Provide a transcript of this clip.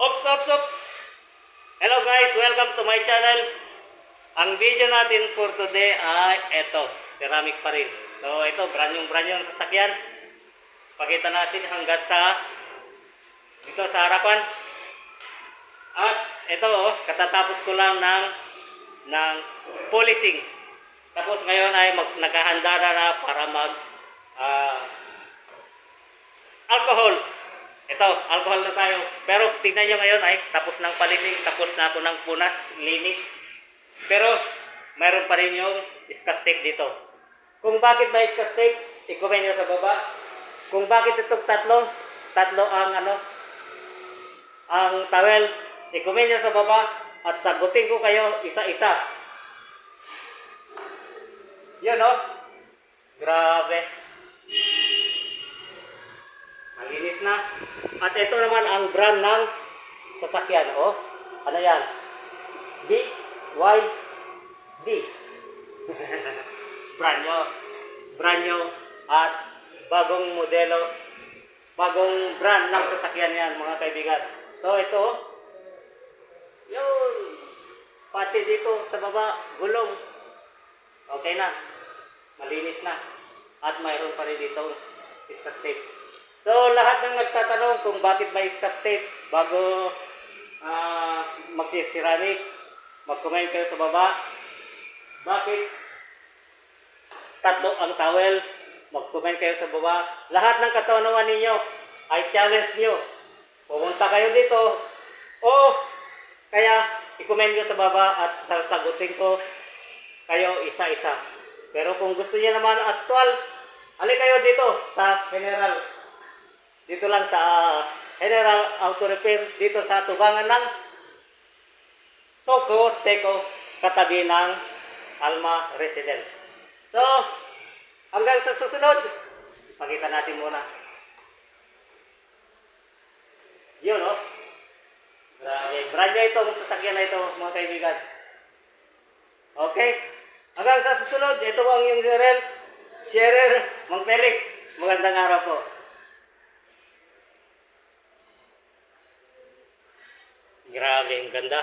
Ops, ops, ops! Hello guys, welcome to my channel. Ang video natin for today ay eto, ceramic pa rin. So ito, brand yung sasakyan. Pakita natin hanggang sa dito sa harapan. At ito katatapos ko lang ng polishing. Tapos ngayon ay naghahanda na para mag alcohol. Ito, alcohol na tayo. Pero tignan nyo ngayon ay tapos ng polishing, tapos na ako ng punas, linis. Pero mayroon pa rin yung scotch tape dito. Kung bakit may scotch tape, i-comment nyo sa baba. Kung bakit itong tatlo ang towel, i-comment nyo sa baba at sagutin ko kayo isa-isa. Yun grabe. Malinis na. At ito naman ang brand ng sasakyan. Ano yan? BYD. brand nyo. At bagong modelo. Bagong brand ng sasakyan yan, mga kaibigan. So ito. Yun. Pati dito sa baba, gulong. Okay na. Malinis na. At mayroon pa rin dito scotch tape. So, lahat ng nagtatanong kung bakit may scotch tape bago magsisiramic, mag-comment kayo sa baba. Bakit tatlo ang towel? Mag-comment kayo sa baba. Lahat ng katanungan ninyo ay challenge nyo. Pumunta kayo dito kaya i-comment nyo sa baba at sasagutin ko kayo isa-isa. Pero kung gusto niyo naman actual, halik kayo dito sa General. Dito lang sa General Auto Repair, dito sa tubangan ng Soco Teco, katabi ng Alma Residence. So, hanggang sa susunod, pakita natin muna. Yun grabe, brand niya itong sasakyan na ito, mga kaibigan. Okay, hanggang sa susunod, ito ang yung sharer, Mang Felix. Magandang araw po. Grabe, ang ganda.